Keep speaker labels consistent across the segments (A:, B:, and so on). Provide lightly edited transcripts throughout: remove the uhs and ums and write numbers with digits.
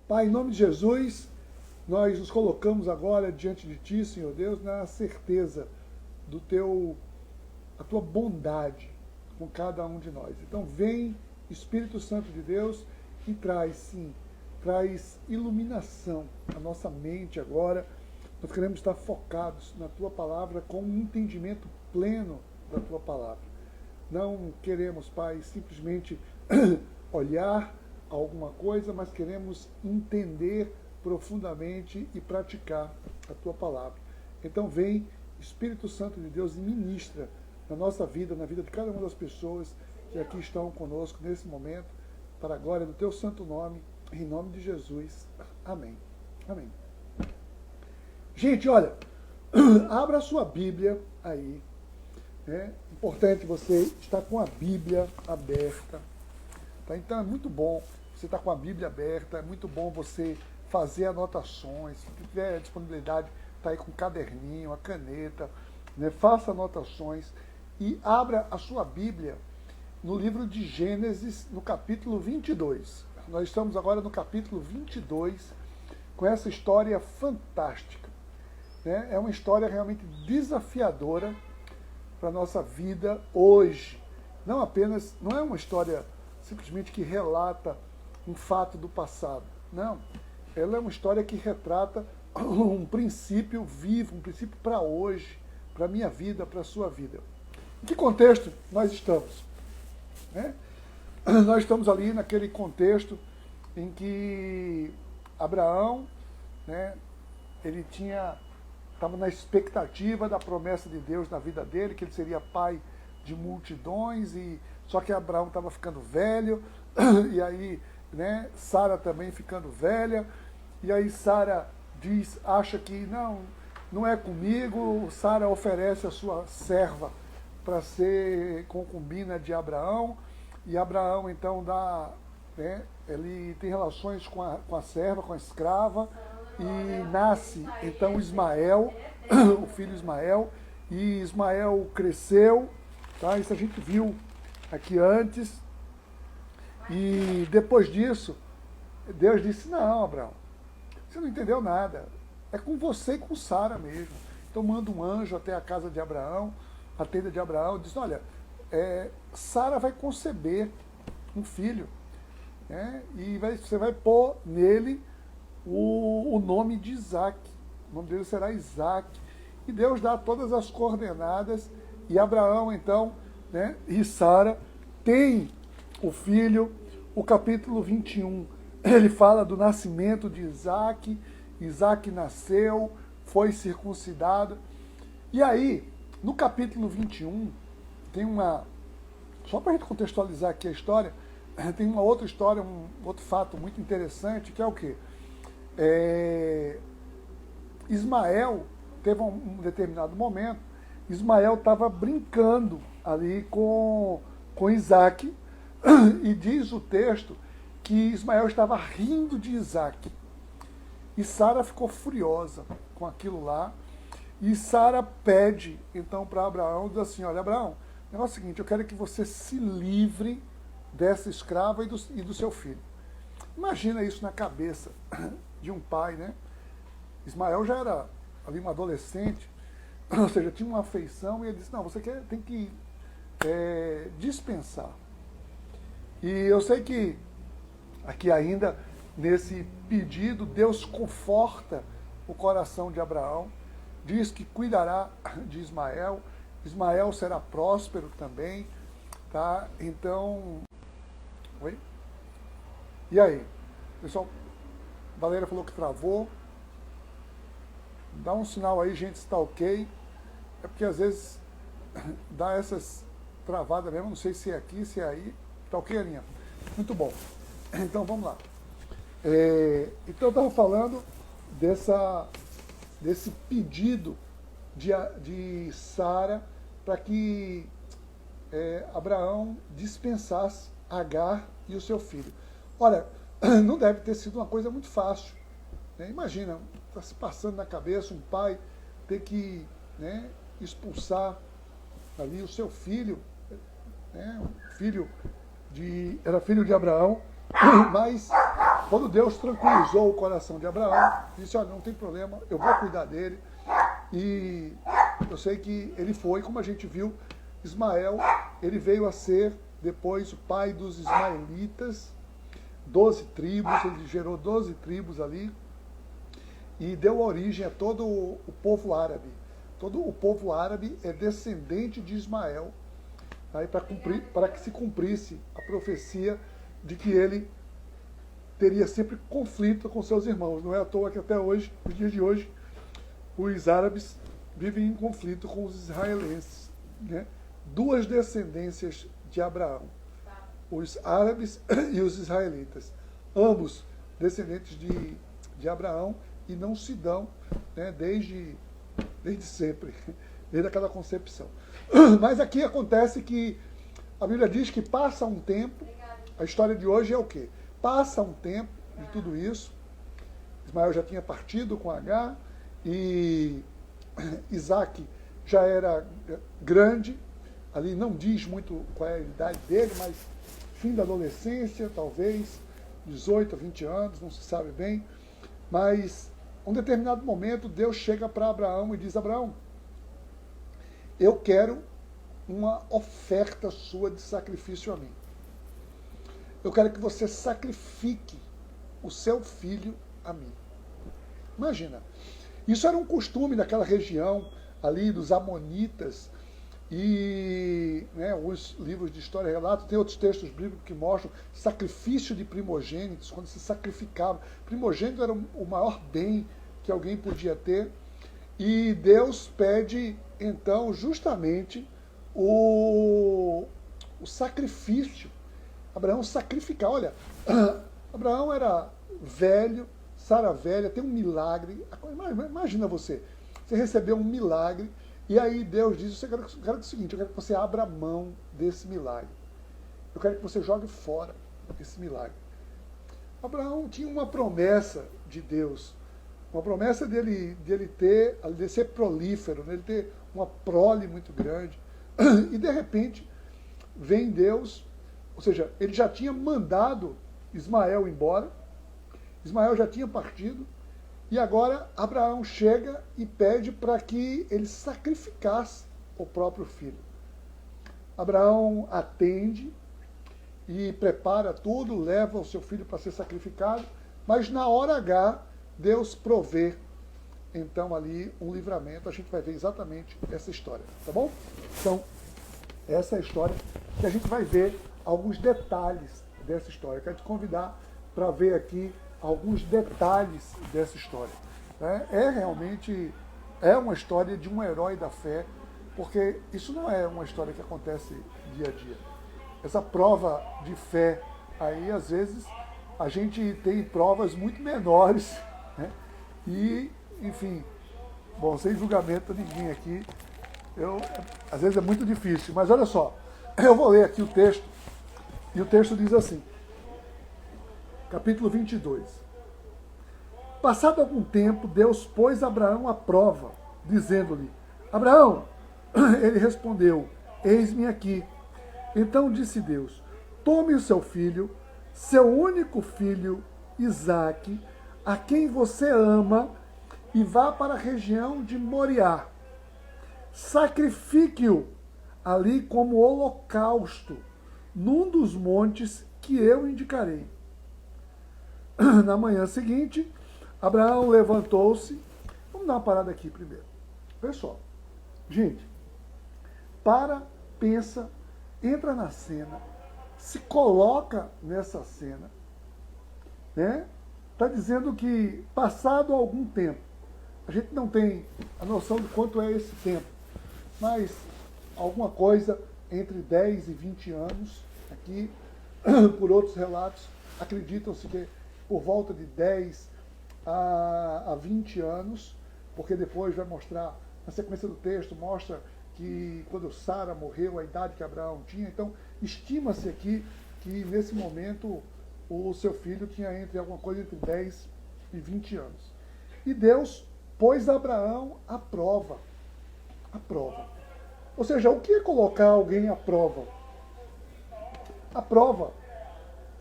A: Pai, em nome de Jesus, nós nos colocamos agora diante de Ti, Senhor Deus, na certeza a Tua bondade com cada um de nós. Então vem, Espírito Santo de Deus, e traz iluminação à nossa mente agora. Nós queremos estar focados na Tua Palavra com um entendimento pleno da Tua Palavra. Não queremos, Pai, simplesmente olhar alguma coisa, mas queremos entender profundamente e praticar a Tua Palavra. Então vem, Espírito Santo de Deus, e ministra na nossa vida, na vida de cada uma das pessoas que aqui estão conosco nesse momento, para a glória do Teu santo nome, em nome de Jesus. Amém. Amém. Gente, olha, abra a sua Bíblia aí. É importante você estar com a Bíblia aberta. Tá? Então é muito bom você estar com a Bíblia aberta, é muito bom você fazer anotações. Se tiver disponibilidade, tá aí com um caderninho, a caneta, né? Faça anotações e abra a sua Bíblia no livro de Gênesis, no capítulo 22. Nós estamos agora no capítulo 22, com essa história fantástica. Né? É uma história realmente desafiadora para a nossa vida hoje. Não é uma história simplesmente que relata um fato do passado. Não. Ela é uma história que retrata um princípio vivo, um princípio para hoje, para a minha vida, para a sua vida. Em que contexto nós estamos? Né? Nós estamos ali naquele contexto em que Abraão, né, ele estava na expectativa da promessa de Deus na vida dele, que ele seria pai de multidões, só que Abraão estava ficando velho, e aí, né, Sara também ficando velha, e aí Sara acha que não é comigo. Sara oferece a sua serva para ser concubina de Abraão, e Abraão então ele tem relações com a serva, com a escrava, e nasce então Ismael, o filho Ismael, e Ismael cresceu, tá? Isso a gente viu aqui antes, e depois disso, Deus disse: não, Abraão, você não entendeu nada, é com você e com Sara mesmo. Então manda um anjo até a casa de Abraão, a tenda de Abraão, diz: olha, Sara vai conceber um filho, né? E você vai pôr nele o nome de Isaac. O nome dele será Isaac. E Deus dá todas as coordenadas, e Abraão então, né, e Sara tem o filho. O capítulo 21, ele fala do nascimento de Isaac. Isaac nasceu, foi circuncidado. E aí, no capítulo 21, tem só para a gente contextualizar aqui a história, tem uma outra história, um outro fato muito interessante, que é o quê? Ismael, teve um determinado momento, Ismael estava brincando ali com Isaac, e diz o texto que Ismael estava rindo de Isaac. E Sara ficou furiosa com aquilo lá, e Sara pede então para Abraão, diz assim: olha, Abraão, o negócio é o seguinte, eu quero que você se livre dessa escrava e do seu filho. Imagina isso na cabeça de um pai, né? Ismael já era ali um adolescente, ou seja, tinha uma afeição, e ele disse: não, você tem que dispensar. E eu sei que aqui ainda, nesse pedido, Deus conforta o coração de Abraão, diz que cuidará de Ismael, Ismael será próspero também, tá? Então, oi? E aí? Pessoal, Valéria falou que travou. Dá um sinal aí, gente, se está ok. É porque às vezes dá essas travadas mesmo, não sei se é aqui, se é aí. Tá ok, Aninha? Muito bom. Então vamos lá. Então eu estava falando desse pedido de Sara para que Abraão dispensasse Agar e o seu filho. Olha, não deve ter sido uma coisa muito fácil, né? Imagina, está se passando na cabeça um pai ter que, né, expulsar ali o seu filho, né, era filho de Abraão, mas Quando Deus tranquilizou o coração de Abraão, disse, olha, não tem problema, eu vou cuidar dele. E eu sei que ele foi, como a gente viu, Ismael, ele veio a ser depois o pai dos ismaelitas, 12 tribos, ele gerou 12 tribos ali, e deu origem a todo o povo árabe. Todo o povo árabe é descendente de Ismael, aí para que se cumprisse a profecia de que ele teria sempre conflito com seus irmãos. Não é à toa que até hoje, nos dias de hoje, os árabes vivem em conflito com os israelenses, né? Duas descendências de Abraão, os árabes e os israelitas, ambos descendentes de Abraão, e não se dão, né, desde sempre, desde aquela concepção. Mas aqui acontece que a Bíblia diz que passa um tempo, a história de hoje é o quê? Passa um tempo de tudo isso, Ismael já tinha partido com Agar, e Isaac já era grande, ali não diz muito qual é a idade dele, mas fim da adolescência, talvez, 18 a 20 anos, não se sabe bem, mas em um determinado momento Deus chega para Abraão e diz, Abraão, eu quero uma oferta sua de sacrifício a mim. Eu quero que você sacrifique o seu filho a mim. Imagina, isso era um costume daquela região ali dos amonitas, e né, os livros de história relatam, tem outros textos bíblicos que mostram sacrifício de primogênitos, quando se sacrificava. Primogênito era o maior bem que alguém podia ter, e Deus pede então justamente o sacrifício. Abraão sacrificar, olha, Abraão era velho, Sara velha, tem um milagre. Imagina você recebeu um milagre, e aí Deus diz, eu quero o seguinte, eu quero que você abra mão desse milagre. Eu quero que você jogue fora esse milagre. Abraão tinha uma promessa de Deus, uma promessa dele ser prolífero, dele ter uma prole muito grande. E de repente vem Deus, ou seja, ele já tinha mandado Ismael embora, Ismael já tinha partido, e agora Abraão chega e pede para que ele sacrificasse o próprio filho. Abraão atende e prepara tudo, leva o seu filho para ser sacrificado, mas na hora H, Deus provê, então, ali um livramento. A gente vai ver exatamente essa história, tá bom? Então, essa é a história que a gente vai ver alguns detalhes dessa história. Eu quero te convidar para ver aqui alguns detalhes dessa história. Realmente uma história de um herói da fé, porque isso não é uma história que acontece dia a dia. Essa prova de fé aí, às vezes, a gente tem provas muito menores, né? E, enfim, bom, sem julgamento a ninguém aqui, às vezes é muito difícil, mas olha só, eu vou ler aqui o texto, e o texto diz assim, capítulo 22. Passado algum tempo, Deus pôs Abraão à prova, dizendo-lhe, Abraão, ele respondeu, eis-me aqui. Então disse Deus, tome o seu filho, seu único filho, Isaque, a quem você ama, e vá para a região de Moriá. Sacrifique-o ali como holocausto, num dos montes que eu indicarei. Na manhã seguinte, Abraão levantou-se. Vamos dar uma parada aqui primeiro. Pessoal, gente, pensa, entra na cena, se coloca nessa cena, né? Está dizendo que passado algum tempo, a gente não tem a noção de quanto é esse tempo, mas alguma coisa entre 10 e 20 anos, aqui, por outros relatos, acreditam-se que por volta de 10 a 20 anos, porque depois vai mostrar, na sequência do texto, mostra que quando Sara morreu, a idade que Abraão tinha, então estima-se aqui que nesse momento o seu filho tinha alguma coisa entre 10 e 20 anos. E Deus pôs Abraão à prova. À prova. Ou seja, o que é colocar alguém à prova? A prova,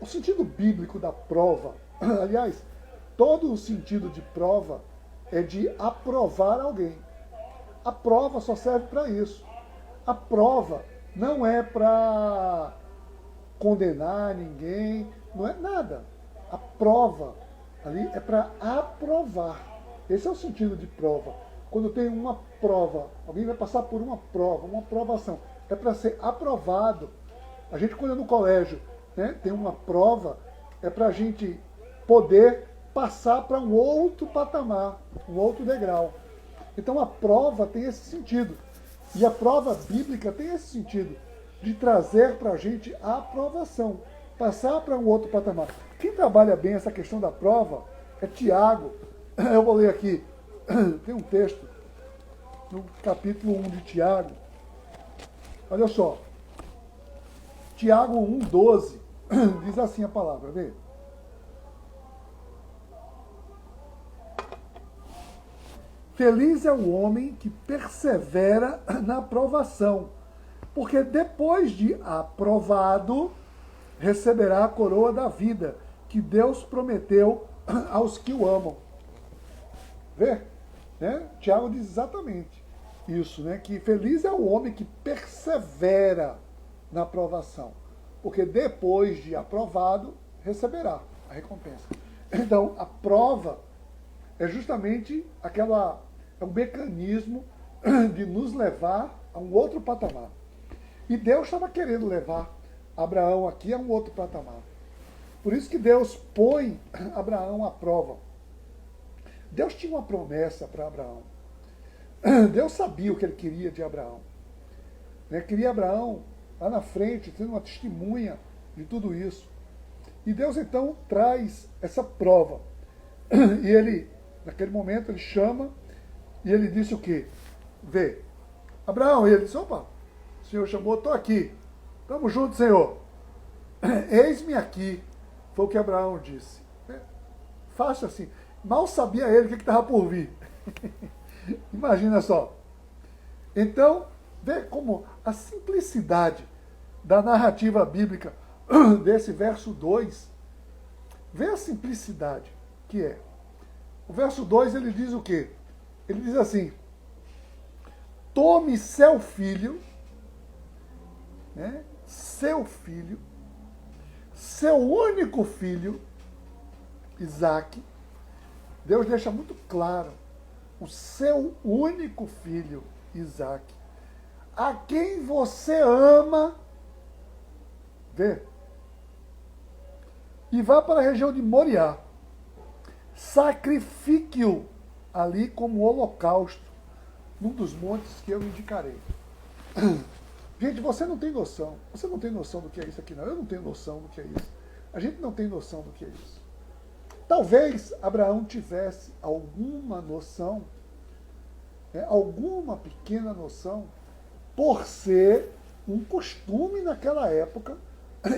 A: o sentido bíblico da prova Aliás, todo o sentido de prova é de aprovar alguém. A prova só serve para isso. A prova não é para condenar ninguém, não é nada. A prova ali é para aprovar. Esse é o sentido de prova. Quando tem uma prova, alguém vai passar por uma prova, uma aprovação, é para ser aprovado. A gente, quando é no colégio, né, tem uma prova, é para a gente poder passar para um outro patamar, um outro degrau. Então a prova tem esse sentido. E a prova bíblica tem esse sentido, de trazer para a gente a aprovação, passar para um outro patamar. Quem trabalha bem essa questão da prova é Tiago. Eu vou ler aqui, tem um texto, no capítulo 1 de Tiago. Olha só, Tiago 1,12, diz assim a palavra, vê. Feliz é o homem que persevera na aprovação, porque depois de aprovado, receberá a coroa da vida, que Deus prometeu aos que o amam. Vê? Né? Tiago diz exatamente isso, né? Que feliz é o homem que persevera na aprovação, porque depois de aprovado, receberá a recompensa. Então, a prova é justamente é um mecanismo de nos levar a um outro patamar. E Deus estava querendo levar Abraão aqui a um outro patamar. Por isso que Deus põe Abraão à prova. Deus tinha uma promessa para Abraão. Deus sabia o que ele queria de Abraão. Né? Queria Abraão lá na frente, sendo uma testemunha de tudo isso. E Deus então traz essa prova. E ele, naquele momento, ele chama e ele disse o quê? Vê, Abraão, e ele disse, opa, o Senhor chamou, estou aqui. Estamos juntos, Senhor. Eis-me aqui. Foi o que Abraão disse. Fácil assim. Mal sabia ele o que estava por vir. Imagina só. Então, vê como a simplicidade da narrativa bíblica desse verso 2, vê a simplicidade que é. O verso 2 ele diz o quê? Ele diz assim, tome seu filho, né, seu único filho, Isaque. Deus deixa muito claro, o seu único filho, Isaque, a quem você ama, vê, e vá para a região de Moriá, sacrifique-o ali como holocausto, num dos montes que eu indicarei. Gente, você não tem noção do que é isso aqui não, eu não tenho noção do que é isso, a gente não tem noção do que é isso. Talvez Abraão tivesse alguma noção, né, alguma pequena noção, por ser um costume naquela época,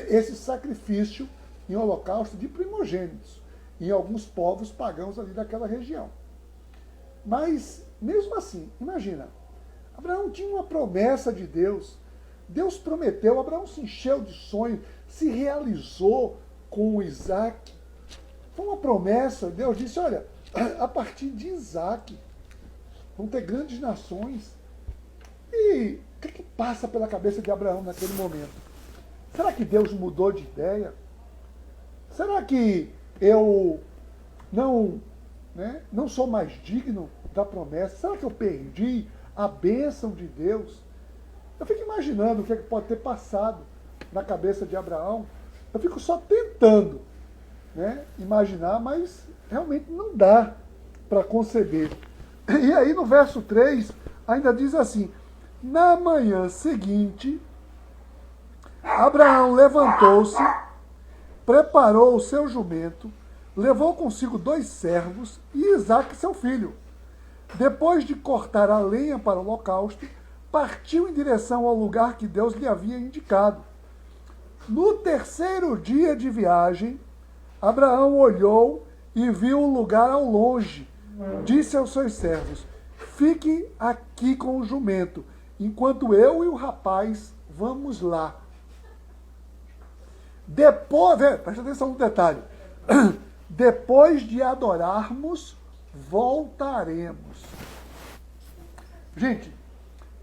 A: esse sacrifício em holocausto de primogênitos, em alguns povos pagãos ali daquela região. Mas, mesmo assim, imagina, Abraão tinha uma promessa de Deus, Deus prometeu, Abraão se encheu de sonho, se realizou com o Isaque. Foi uma promessa, Deus disse, olha, a partir de Isaque vão ter grandes nações. E o que passa pela cabeça de Abraão naquele momento? Será que Deus mudou de ideia? Será que eu não sou mais digno da promessa? Será que eu perdi a bênção de Deus? Eu fico imaginando o que pode ter passado na cabeça de Abraão. Eu fico só tentando, né, imaginar, mas realmente não dá para conceber. E aí no verso 3 ainda diz assim, na manhã seguinte, Abraão levantou-se, preparou o seu jumento, levou consigo 2 servos e Isaque seu filho. Depois de cortar a lenha para o holocausto, partiu em direção ao lugar que Deus lhe havia indicado. No terceiro dia de viagem, Abraão olhou e viu o lugar ao longe. Disse aos seus servos, fique aqui com o jumento, enquanto eu e o rapaz vamos lá. Depois, presta atenção no detalhe. depois de adorarmos, voltaremos. Gente,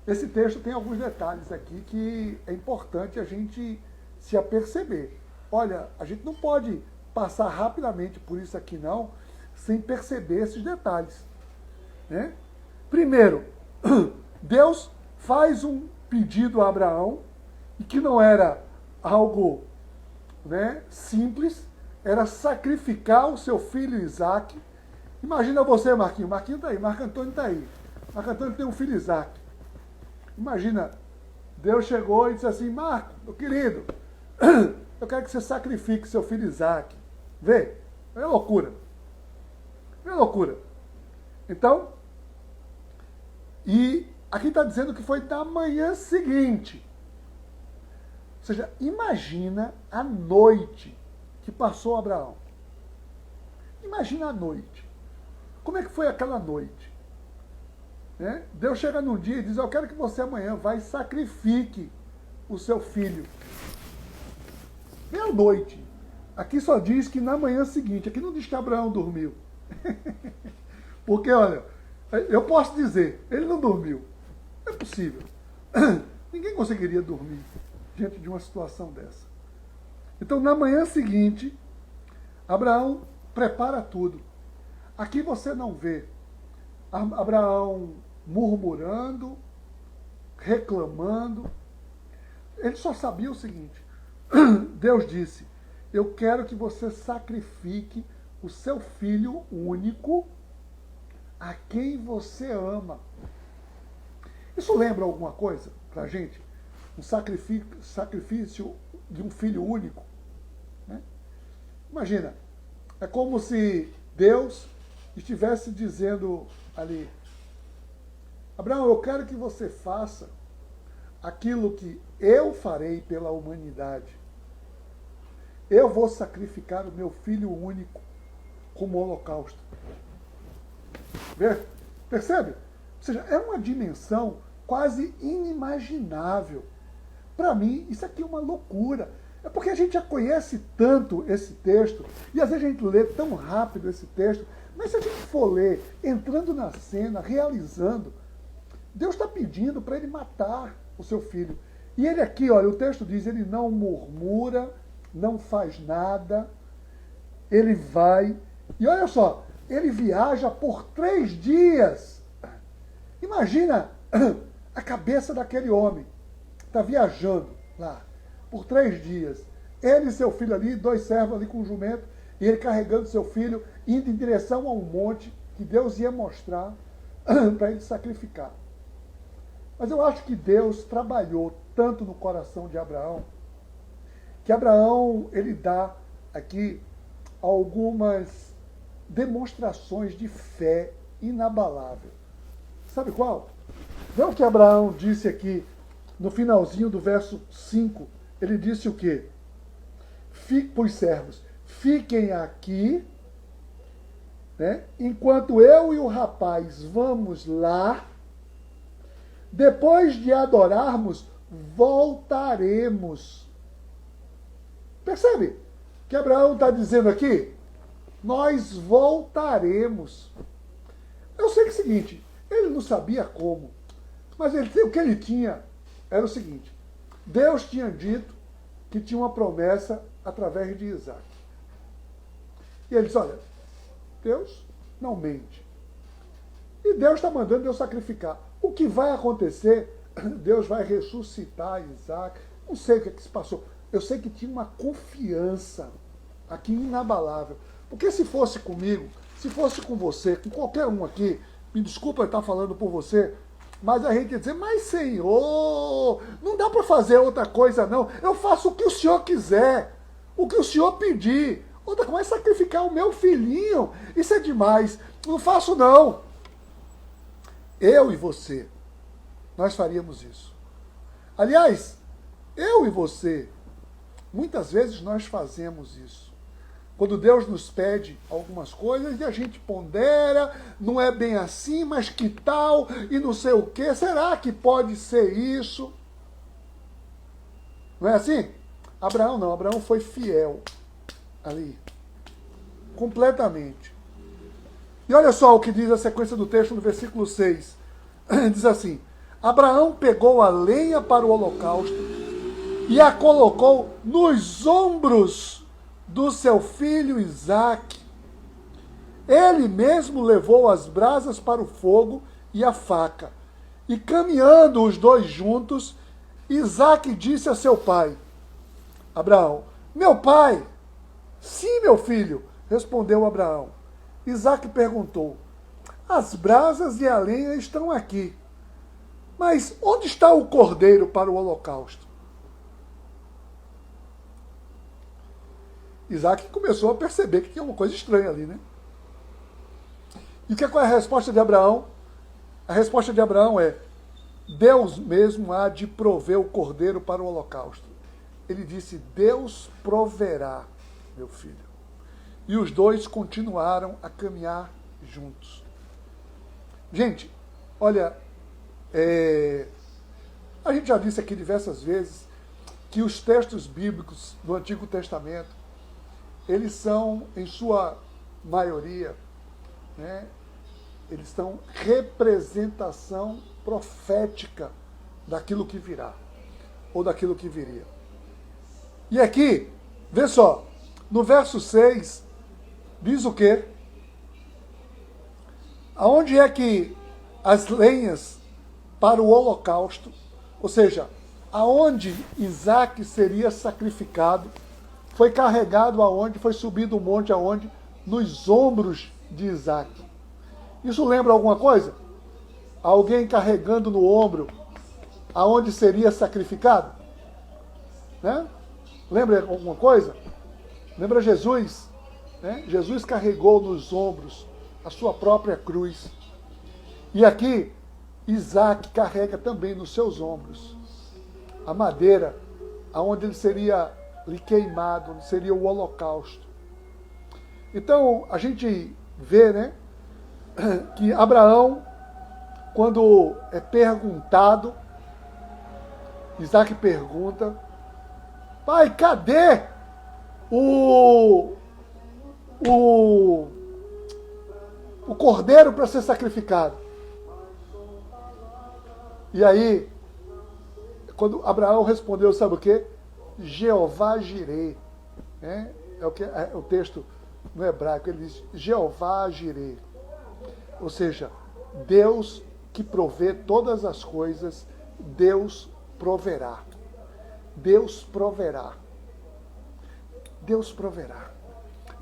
A: esse texto tem alguns detalhes aqui que é importante a gente se aperceber. Olha, a gente não pode passar rapidamente por isso aqui não, sem perceber esses detalhes, né? Primeiro, Deus faz um pedido a Abraão, e que não era algo, né, simples, era sacrificar o seu filho Isaac. Imagina você, Marquinhos. Marquinhos está aí, Marco Antônio está aí. Marco Antônio tem um filho Isaac. Imagina, Deus chegou e disse assim: Marco, meu querido, eu quero que você sacrifique seu filho Isaac. Vê, é loucura. É loucura. Então, e aqui está dizendo que foi da manhã seguinte. Ou seja, imagina a noite que passou Abraão. Imagina a noite. Como é que foi aquela noite? Né? Deus chega num dia e diz: eu quero que você amanhã vá e sacrifique o seu filho. Meia-noite. Aqui só diz que na manhã seguinte. Aqui não diz que Abraão dormiu. Porque, olha, eu posso dizer, ele não dormiu. Não é possível. Ninguém conseguiria dormir diante de uma situação dessa. Então, na manhã seguinte, Abraão prepara tudo. Aqui você não vê Abraão murmurando, reclamando. Ele só sabia o seguinte: Deus disse: eu quero que você sacrifique o seu filho único a quem você ama. Isso lembra alguma coisa para a gente? Um sacrifício de um filho único, né? Imagina, é como se Deus estivesse dizendo ali: Abraão, eu quero que você faça aquilo que eu farei pela humanidade. Eu vou sacrificar o meu filho único como holocausto. Percebe? Ou seja, é uma dimensão quase inimaginável. Para mim, isso aqui é uma loucura. É porque a gente já conhece tanto esse texto, e às vezes a gente lê tão rápido esse texto, mas se a gente for ler, entrando na cena, realizando, Deus está pedindo para ele matar o seu filho. E ele aqui, olha, o texto diz, ele não murmura, não faz nada, ele vai, e olha só, ele viaja por 3 dias. Imagina a cabeça daquele homem, está viajando lá por 3 dias. Ele e seu filho ali, 2 servos ali com um jumento, e ele carregando seu filho, indo em direção a um monte que Deus ia mostrar para ele sacrificar. Mas eu acho que Deus trabalhou tanto no coração de Abraão, que Abraão, ele dá aqui algumas demonstrações de fé inabalável. Sabe qual? Vê o que Abraão disse aqui no finalzinho do verso 5. Ele disse o quê? Fique para os servos: fiquem aqui, né, enquanto eu e o rapaz vamos lá. Depois de adorarmos, voltaremos. Percebe que Abraão está dizendo aqui? Nós voltaremos. Eu sei que é o seguinte, ele não sabia como, mas o que ele tinha era o seguinte: Deus tinha dito que tinha uma promessa através de Isaac. E ele disse: olha, Deus não mente. E Deus está mandando eu sacrificar. O que vai acontecer? Deus vai ressuscitar Isaac. Não sei o que se passou. Eu sei que tinha uma confiança aqui inabalável. Porque se fosse comigo, se fosse com você, com qualquer um aqui, me desculpa eu estar falando por você, mas a gente ia dizer: mas Senhor, não dá para fazer outra coisa não. Eu faço o que o Senhor quiser, o que o Senhor pedir. Outra coisa é sacrificar o meu filhinho. Isso é demais. Não faço não. Eu e você, nós faríamos isso. Aliás, eu e você, muitas vezes nós fazemos isso. Quando Deus nos pede algumas coisas e a gente pondera, não é bem assim, mas que tal, e não sei o quê, será que pode ser isso? Não é assim? Abraão não, Abraão foi fiel ali. completamente. E olha só o que diz a sequência do texto no versículo 6. Diz assim: Abraão pegou a lenha para o holocausto e a colocou nos ombros do seu filho Isaque. Ele mesmo levou as brasas para o fogo e a faca. E caminhando os dois juntos, Isaque disse a seu pai, Abraão: Meu pai! Sim, meu filho, respondeu Abraão. Isaque perguntou: As brasas e a lenha estão aqui, mas onde está o cordeiro para o holocausto? Isaque começou a perceber que tinha uma coisa estranha ali, né? E qual é a resposta de Abraão? A resposta de Abraão é: Deus mesmo há de prover o cordeiro para o holocausto. Ele disse: Deus proverá, meu filho. E os dois continuaram a caminhar juntos. Gente, olha, a gente já disse aqui diversas vezes que os textos bíblicos do Antigo Testamento, eles são, em sua maioria, né, eles são representação profética daquilo que virá, ou daquilo que viria. E aqui, vê só, no verso 6, diz o quê? Aonde é que as lenhas para o holocausto, ou seja, aonde Isaque seria sacrificado, foi carregado aonde? Foi subido o monte aonde? Nos ombros de Isaque. Isso lembra alguma coisa? Alguém carregando no ombro aonde seria sacrificado? Né? Lembra alguma coisa? Lembra Jesus? Né? Jesus carregou nos ombros a sua própria cruz. E aqui, Isaque carrega também nos seus ombros a madeira aonde ele seria queimado, onde seria o holocausto. Então, a gente vê, né, que Abraão, quando é perguntado, Isaque pergunta: Pai, cadê o cordeiro para ser sacrificado? E aí, quando Abraão respondeu, sabe o quê? Jeová Jireh. Né? É o texto no hebraico, ele diz Jeová Jireh. Ou seja, Deus que provê todas as coisas, Deus proverá. Deus proverá. Deus proverá.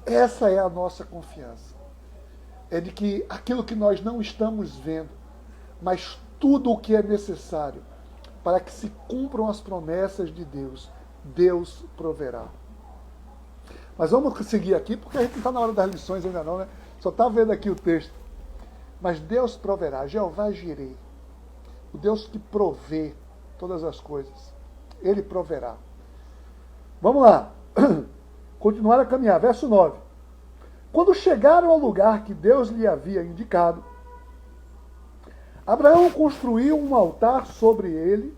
A: Essa é a nossa confiança. É de que aquilo que nós não estamos vendo, mas tudo o que é necessário para que se cumpram as promessas de Deus, Deus proverá. Mas vamos seguir aqui, porque a gente não está na hora das lições ainda não, né? Só está vendo aqui o texto. Mas Deus proverá, Jeová Jireh, o Deus que provê todas as coisas. Ele proverá. Vamos lá. Continuar a caminhar. Verso 9. Quando chegaram ao lugar que Deus lhe havia indicado, Abraão construiu um altar sobre ele,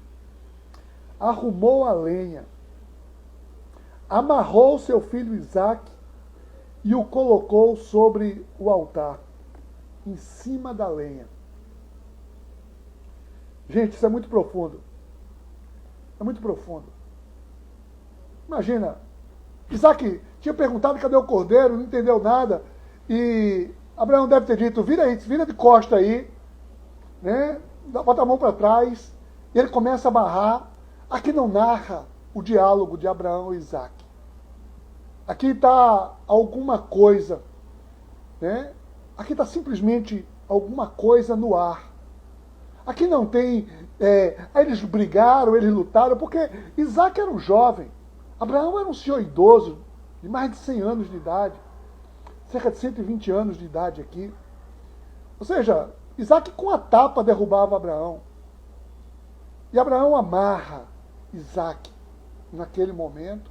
A: arrumou a lenha, amarrou seu filho Isaque e o colocou sobre o altar, em cima da lenha. Gente, isso é muito profundo. É muito profundo. Imagina, Isaque tinha perguntado cadê o cordeiro, não entendeu nada, e Abraão deve ter dito: vira aí, vira de costa aí, né? Bota a mão para trás, e ele começa a barrar. Aqui não narra o diálogo de Abraão e Isaque. Aqui está alguma coisa, né? Aqui está simplesmente alguma coisa no ar. Aqui não tem... eles brigaram, eles lutaram, porque Isaque era um jovem. Abraão era um senhor idoso, de mais de 100 anos de idade. Cerca de 120 anos de idade aqui. Ou seja, Isaque com a tapa derrubava Abraão. E Abraão amarra Isaque naquele momento.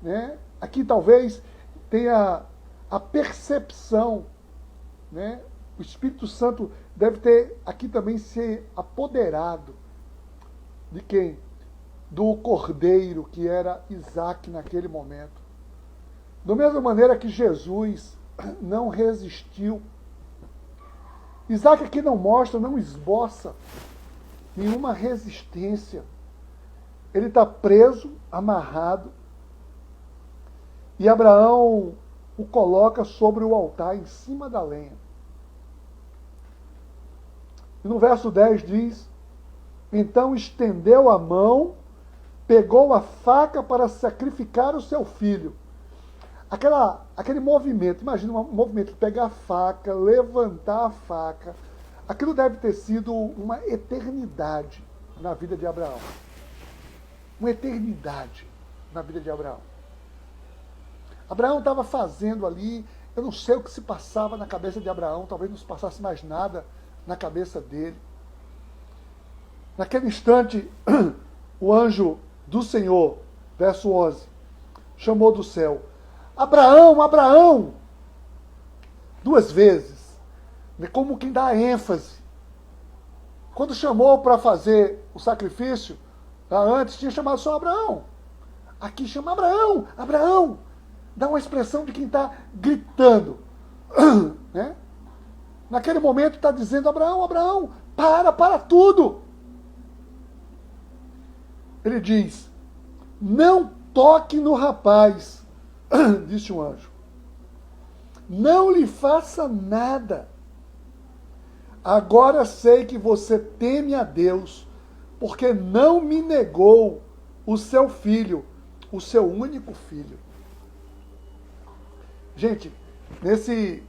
A: Né? Aqui talvez tenha a percepção, né? O Espírito Santo deve ter aqui também se apoderado de quem? Do cordeiro que era Isaque naquele momento. Da mesma maneira que Jesus não resistiu. Isaac aqui não mostra, não esboça nenhuma resistência. Ele está preso, amarrado, e Abraão o coloca sobre o altar, em cima da lenha. E no verso 10 diz: então estendeu a mão, pegou a faca para sacrificar o seu filho. Aquele movimento, imagina um movimento de pegar a faca, levantar a faca. Aquilo deve ter sido uma eternidade na vida de Abraão. Uma eternidade na vida de Abraão. Abraão estava fazendo ali, eu não sei o que se passava na cabeça de Abraão, talvez não se passasse mais nada na cabeça dele. Naquele instante, o anjo do Senhor, verso 11, chamou do céu: Abraão, Abraão! 2 vezes, como quem dá ênfase. Quando chamou para fazer o sacrifício, antes tinha chamado só Abraão. Aqui chama Abraão, Abraão! Dá uma expressão de quem está gritando. Né? Naquele momento está dizendo: Abraão, Abraão, para tudo! Ele diz: não toque no rapaz, disse o anjo. Não lhe faça nada. Agora sei que você teme a Deus, porque não me negou o seu filho, o seu único filho. Gente, nesse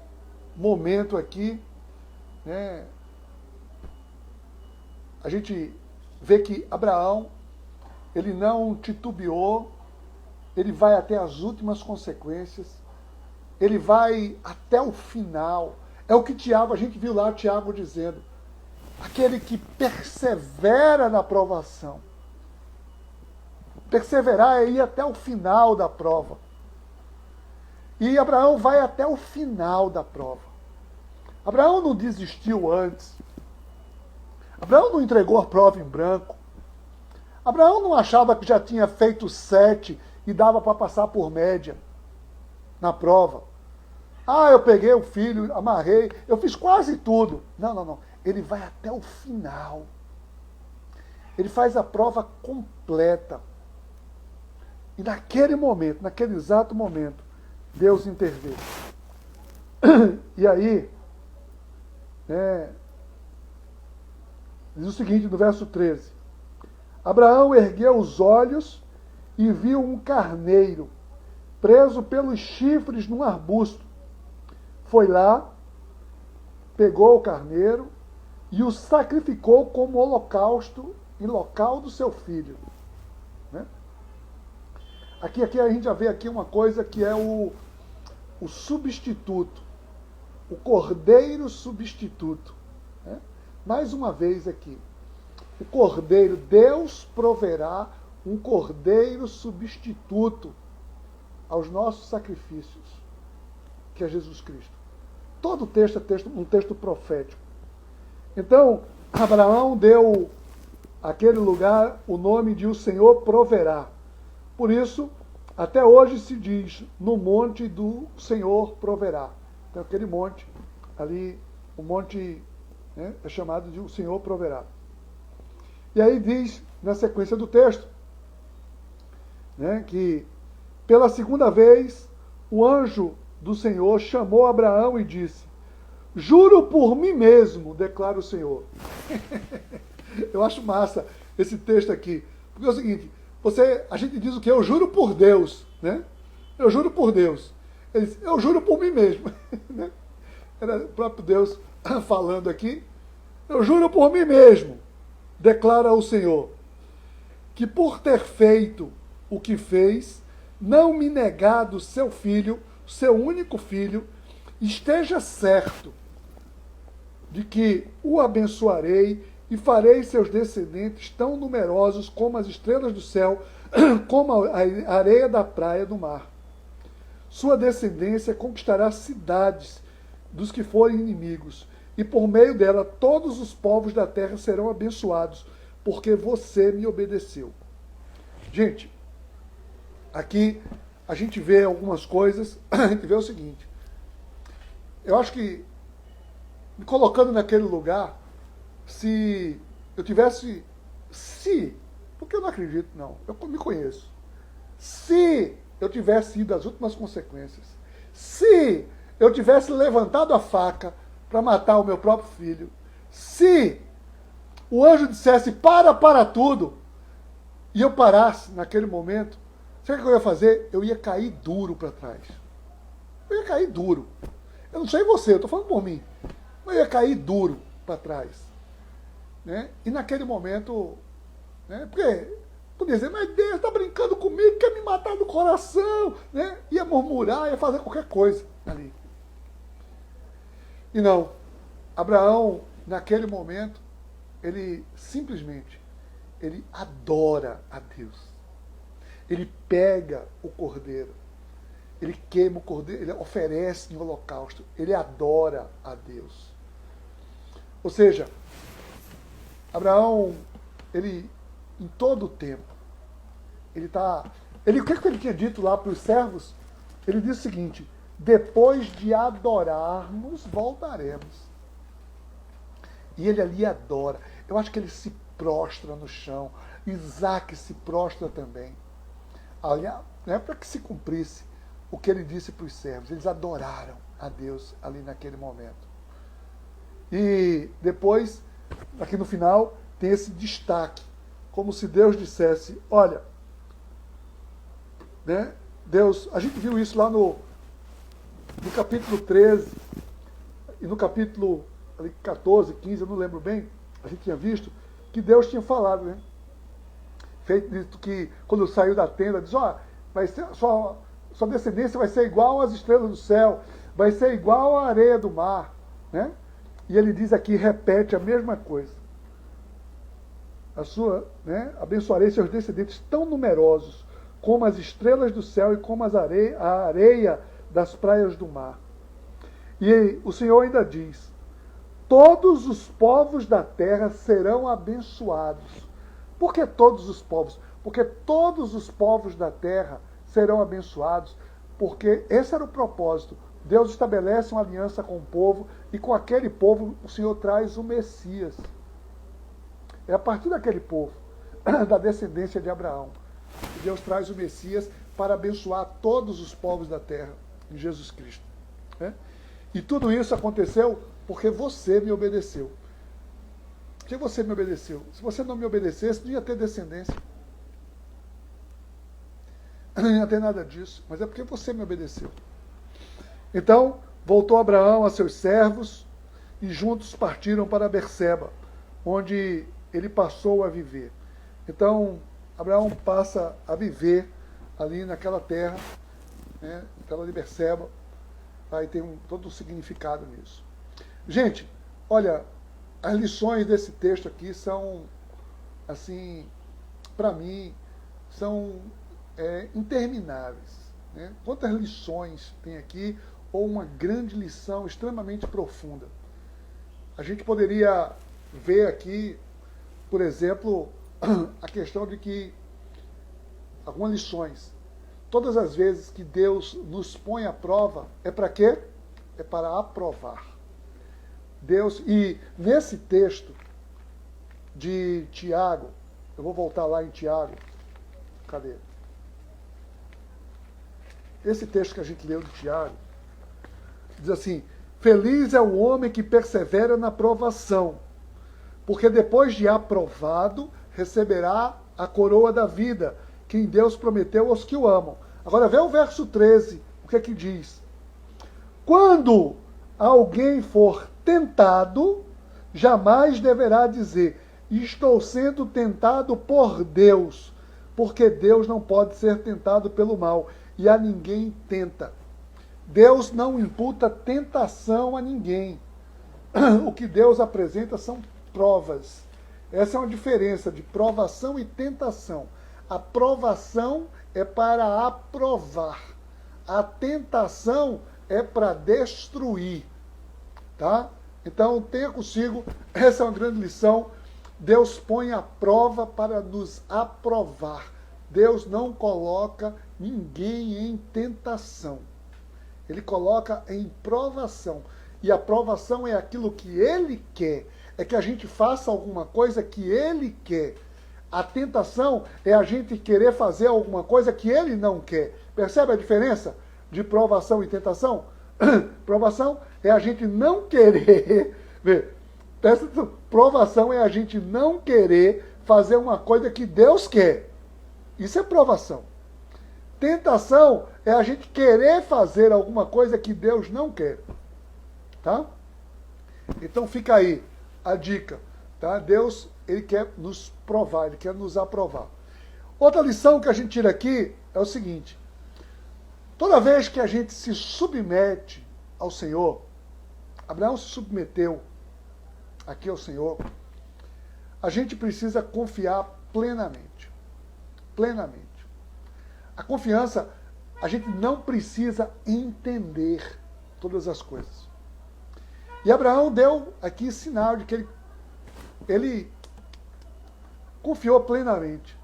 A: momento aqui, né, a gente vê que Abraão, ele não titubeou, ele vai até as últimas consequências, ele vai até o final. É o que Tiago, a gente viu lá Tiago dizendo, aquele que persevera na provação. Perseverar é ir até o final da prova. E Abraão vai até o final da prova. Abraão não desistiu antes. Abraão não entregou a prova em branco. Abraão não achava que já tinha feito 7 e dava para passar por média na prova. Eu peguei o filho, amarrei, eu fiz quase tudo. Não. Ele vai até o final. Ele faz a prova completa. E naquele momento, naquele exato momento, Deus interveio. E aí, diz o seguinte no verso 13. Abraão ergueu os olhos e viu um carneiro preso pelos chifres num arbusto. Foi lá, pegou o carneiro e o sacrificou como holocausto em local do seu filho. Né? Aqui a gente já vê aqui uma coisa que é o substituto, o cordeiro substituto. Né? Mais uma vez aqui, o cordeiro, Deus proverá um cordeiro substituto aos nossos sacrifícios, que é Jesus Cristo. Todo o texto é um texto profético. Então, Abraão deu àquele lugar o nome de o Senhor proverá. Por isso, até hoje se diz, no monte do Senhor proverá. Então, aquele monte ali, o monte é chamado de o Senhor proverá. E aí diz, na sequência do texto, que pela segunda vez o anjo do Senhor chamou Abraão e disse: juro por mim mesmo, declara o Senhor. Eu acho massa esse texto aqui. Porque é o seguinte, a gente diz o quê? Eu juro por Deus. Né? Eu juro por Deus. Ele diz, eu juro por mim mesmo. Era o próprio Deus falando aqui. Eu juro por mim mesmo, declara o Senhor, que por ter feito o que fez, não me negado seu filho, seu único filho, esteja certo de que o abençoarei e farei seus descendentes tão numerosos como as estrelas do céu, como a areia da praia do mar. Sua descendência conquistará cidades dos que forem inimigos, e por meio dela todos os povos da terra serão abençoados, porque você me obedeceu. Gente, aqui a gente vê algumas coisas, a gente vê o seguinte. Eu acho que, me colocando naquele lugar, se eu tivesse, porque eu não acredito, não, eu me conheço, se eu tivesse ido às últimas consequências, se eu tivesse levantado a faca para matar o meu próprio filho, se o anjo dissesse para tudo, e eu parasse naquele momento, sabe o que eu ia fazer? Eu ia cair duro para trás. Eu ia cair duro. Eu não sei você, eu estou falando por mim. Eu ia cair duro para trás. Né? E naquele momento, né? Porque podia dizer, mas Deus está brincando comigo, quer me matar no coração. Né? Ia murmurar, ia fazer qualquer coisa ali. E não. Abraão, naquele momento, ele simplesmente, ele adora a Deus. Ele pega o cordeiro, ele queima o cordeiro, ele oferece em holocausto, ele adora a Deus. Ou seja, Abraão, ele, em todo o tempo, o que ele tinha dito lá para os servos? Ele disse o seguinte, depois de adorarmos, voltaremos. E ele ali adora. Eu acho que ele se prostra no chão. Isaac se prostra também. Não é para que se cumprisse o que ele disse para os servos. Eles adoraram a Deus ali naquele momento. E depois, aqui no final, tem esse destaque. Como se Deus dissesse, olha, né, Deus, a gente viu isso lá no capítulo 13 e no capítulo 14, 15, eu não lembro bem, a gente tinha visto que Deus tinha falado, né? Feito que quando saiu da tenda, diz, vai ser, sua descendência vai ser igual às estrelas do céu, vai ser igual à areia do mar, né? E ele diz aqui, repete a mesma coisa. Abençoarei seus descendentes tão numerosos como as estrelas do céu e como a areia das praias do mar. E o Senhor ainda diz, todos os povos da terra serão abençoados. Por que todos os povos? Porque todos os povos da terra serão abençoados, porque esse era o propósito. Deus estabelece uma aliança com o povo, e com aquele povo o Senhor traz o Messias. É a partir daquele povo, da descendência de Abraão, que Deus traz o Messias para abençoar todos os povos da terra, em Jesus Cristo. Né? E tudo isso aconteceu porque você me obedeceu. Porque você me obedeceu. Se você não me obedecesse, não ia ter descendência. Não ia ter nada disso. Mas é porque você me obedeceu. Então, voltou Abraão a seus servos e juntos partiram para Berseba, onde ele passou a viver. Então, Abraão passa a viver ali naquela terra, né, aquela de Berseba. Aí tem todo um significado nisso. Gente, olha, as lições desse texto aqui são, assim, para mim, são intermináveis. Né? Quantas lições tem aqui, ou uma grande lição extremamente profunda. A gente poderia ver aqui, por exemplo, a questão de que, algumas lições, todas as vezes que Deus nos põe à prova, é para quê? É para aprovar. Deus, e nesse texto de Tiago, eu vou voltar lá em Tiago, cadê? Esse texto que a gente leu de Tiago, diz assim, feliz é o homem que persevera na provação, porque depois de aprovado, receberá a coroa da vida, que Deus prometeu aos que o amam. Agora vê o verso 13, o que é que diz? Quando alguém for tentado, jamais deverá dizer, estou sendo tentado por Deus, porque Deus não pode ser tentado pelo mal, e a ninguém tenta. Deus não imputa tentação a ninguém. O que Deus apresenta são provas. Essa é uma diferença de provação e tentação. A provação é para aprovar. A tentação é para destruir. Tá? Então, tenha consigo, essa é uma grande lição. Deus põe a prova para nos aprovar. Deus não coloca ninguém em tentação. Ele coloca em provação. E a provação é aquilo que Ele quer. É que a gente faça alguma coisa que Ele quer. A tentação é a gente querer fazer alguma coisa que Ele não quer. Percebe a diferença de provação e tentação? Provação é a gente não querer. Presta atenção. Provação é a gente não querer fazer uma coisa que Deus quer. Isso é provação. Tentação é a gente querer fazer alguma coisa que Deus não quer. Tá? Então fica aí a dica. Tá? Deus, Ele quer nos provar, Ele quer nos aprovar. Outra lição que a gente tira aqui é o seguinte. Toda vez que a gente se submete ao Senhor, Abraão se submeteu aqui ao Senhor, a gente precisa confiar plenamente. Plenamente. A confiança, a gente não precisa entender todas as coisas. E Abraão deu aqui sinal de que ele confiou plenamente.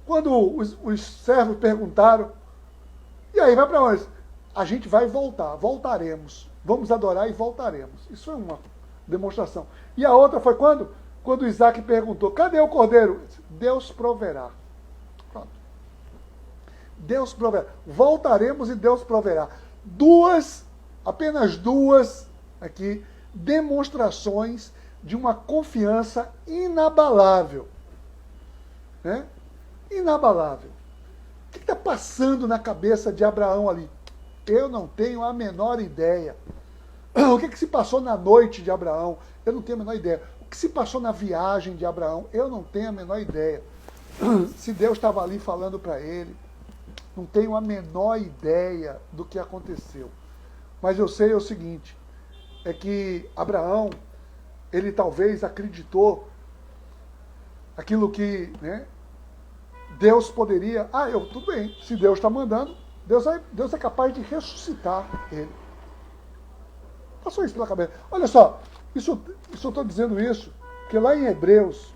A: Quando os servos perguntaram, e aí, vai para onde? A gente vai voltar, voltaremos. Vamos adorar e voltaremos. Isso foi uma demonstração. E a outra foi quando? Quando Isaac perguntou, cadê o cordeiro? Deus proverá. Pronto. Deus proverá. Voltaremos e Deus proverá. Apenas duas aqui, demonstrações de uma confiança inabalável. Né? Inabalável. O que está passando na cabeça de Abraão ali? Eu não tenho a menor ideia. O que se passou na noite de Abraão? Eu não tenho a menor ideia. O que se passou na viagem de Abraão? Eu não tenho a menor ideia. Se Deus estava ali falando para ele, não tenho a menor ideia do que aconteceu. Mas eu sei o seguinte, é que Abraão, ele talvez acreditou aquilo que, né, Deus poderia... tudo bem, se Deus está mandando, Deus é capaz de ressuscitar ele. Passou isso pela cabeça. Olha só, eu estou dizendo isso, porque lá em Hebreus,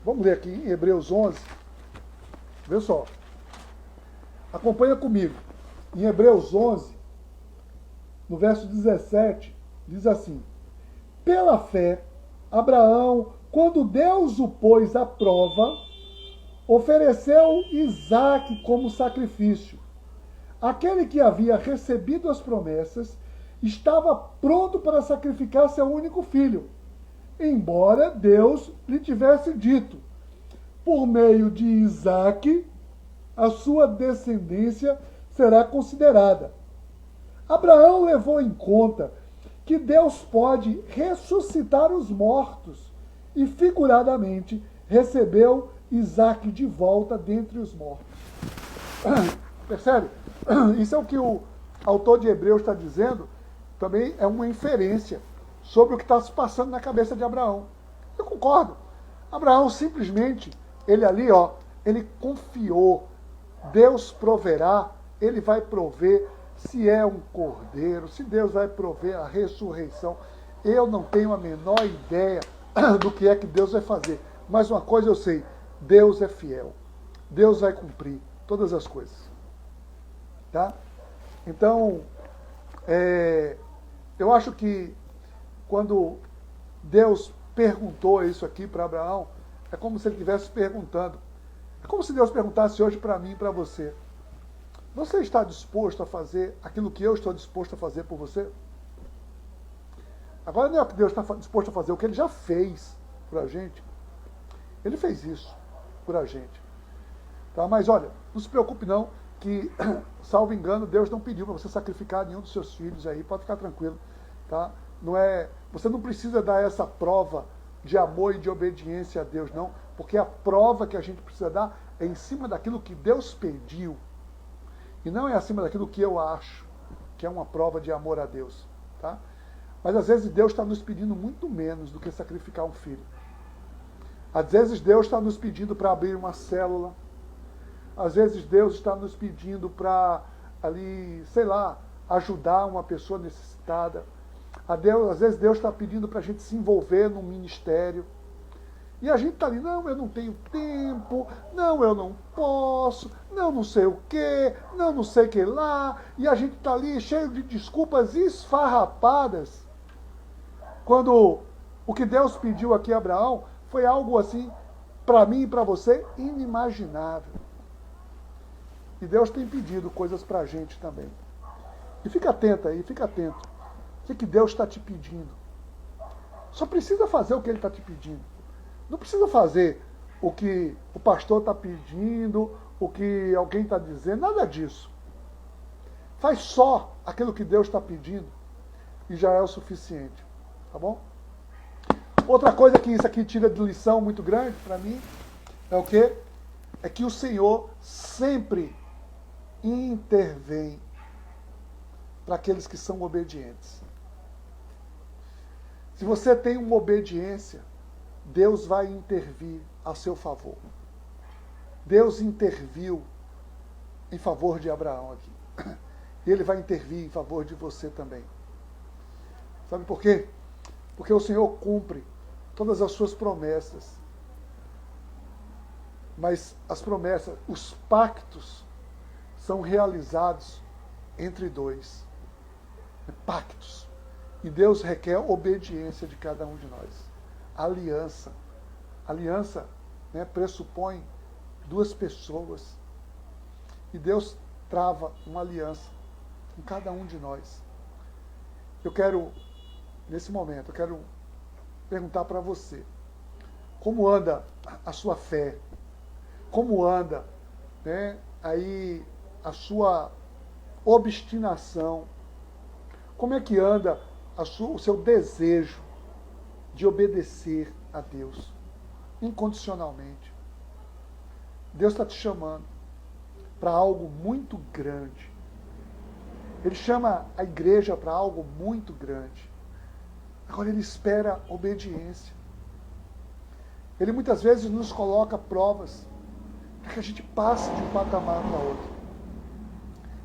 A: vamos ler aqui, em Hebreus 11, vê só, acompanha comigo. Em Hebreus 11, no verso 17, diz assim, pela fé, Abraão, quando Deus o pôs à prova, ofereceu Isaque como sacrifício. Aquele que havia recebido as promessas estava pronto para sacrificar seu único filho, embora Deus lhe tivesse dito, por meio de Isaque, a sua descendência será considerada. Abraão levou em conta que Deus pode ressuscitar os mortos e, figuradamente, recebeu Isaque de volta dentre os mortos. Percebe? Isso é o que o autor de Hebreus está dizendo, também é uma inferência sobre o que está se passando na cabeça de Abraão. Eu concordo. Abraão simplesmente, ele ali, ele confiou. Deus proverá, ele vai prover, se é um cordeiro, se Deus vai prover a ressurreição. Eu não tenho a menor ideia do que é que Deus vai fazer. Mas uma coisa eu sei, Deus é fiel. Deus vai cumprir todas as coisas. Tá? Então, eu acho que quando Deus perguntou isso aqui para Abraão, é como se ele estivesse perguntando. É como se Deus perguntasse hoje para mim e para você. Você está disposto a fazer aquilo que eu estou disposto a fazer por você? Agora não é o que Deus está disposto a fazer, o que Ele já fez por a gente. Ele fez isso por a gente. Tá? Mas olha, não se preocupe não, que, salvo engano, Deus não pediu para você sacrificar nenhum dos seus filhos aí, pode ficar tranquilo. Tá? Você não precisa dar essa prova de amor e de obediência a Deus, não, porque a prova que a gente precisa dar é em cima daquilo que Deus pediu, e não é acima daquilo que eu acho, que é uma prova de amor a Deus. Tá? Mas às vezes Deus está nos pedindo muito menos do que sacrificar um filho. Às vezes Deus está nos pedindo para abrir uma célula. Às vezes Deus está nos pedindo para ali, sei lá, ajudar uma pessoa necessitada. Às vezes Deus está pedindo para a gente se envolver num ministério. E a gente está ali, não, eu não tenho tempo, não, eu não posso, não sei o quê, não sei o que lá. E a gente está ali cheio de desculpas esfarrapadas. Quando o que Deus pediu aqui a Abraão foi algo assim, para mim e para você, inimaginável. E Deus tem pedido coisas para a gente também. E fica atento aí, fica atento. O que Deus está te pedindo? Só precisa fazer o que Ele está te pedindo. Não precisa fazer o que o pastor está pedindo, o que alguém está dizendo, nada disso. Faz só aquilo que Deus está pedindo e já é o suficiente. Tá bom? Outra coisa que isso aqui tira de lição muito grande para mim é o quê? É que o Senhor sempre intervém para aqueles que são obedientes. Se você tem uma obediência, Deus vai intervir a seu favor. Deus interviu em favor de Abraão aqui. E Ele vai intervir em favor de você também. Sabe por quê? Porque o Senhor cumpre todas as suas promessas. Mas as promessas, os pactos, são realizados entre dois. Pactos. E Deus requer obediência de cada um de nós. Aliança. Aliança, né, pressupõe duas pessoas. E Deus trava uma aliança com cada um de nós. Eu quero, nesse momento, eu quero perguntar para você. Como anda a sua fé? Como anda, né, aí a sua obstinação? Como é que anda o seu desejo de obedecer a Deus incondicionalmente? Deus está te chamando para algo muito grande. Ele chama a igreja para algo muito grande. Agora Ele espera obediência. Ele muitas vezes nos coloca provas para que a gente passe de um patamar para outro.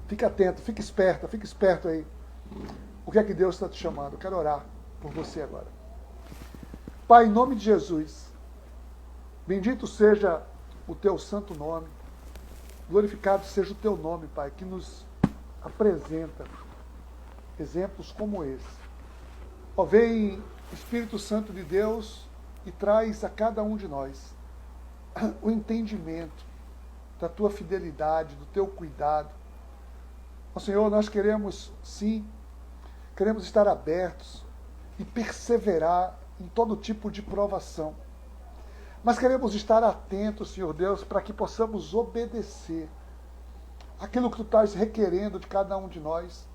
A: Fique atento, fique esperto aí. O que é que Deus está te chamando? Eu quero orar por você agora. Pai, em nome de Jesus, bendito seja o Teu santo nome, glorificado seja o Teu nome, Pai, que nos apresenta exemplos como esse. Ó, vem Espírito Santo de Deus e traz a cada um de nós o entendimento da Tua fidelidade, do Teu cuidado. Ó Senhor, nós queremos, sim, queremos estar abertos e perseverar em todo tipo de provação. Mas queremos estar atentos, Senhor Deus, para que possamos obedecer aquilo que Tu estás requerendo de cada um de nós,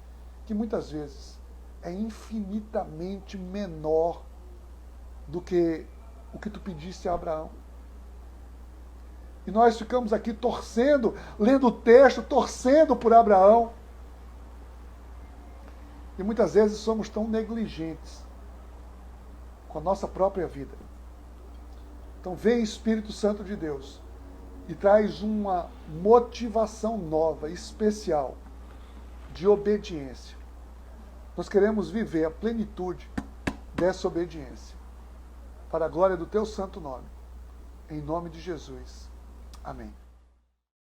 A: que muitas vezes é infinitamente menor do que o que Tu pediste a Abraão. E nós ficamos aqui torcendo, lendo o texto, torcendo por Abraão. E muitas vezes somos tão negligentes com a nossa própria vida. Então vem Espírito Santo de Deus e traz uma motivação nova, especial, de obediência. Nós queremos viver a plenitude dessa obediência, para a glória do Teu santo nome. Em nome de Jesus. Amém.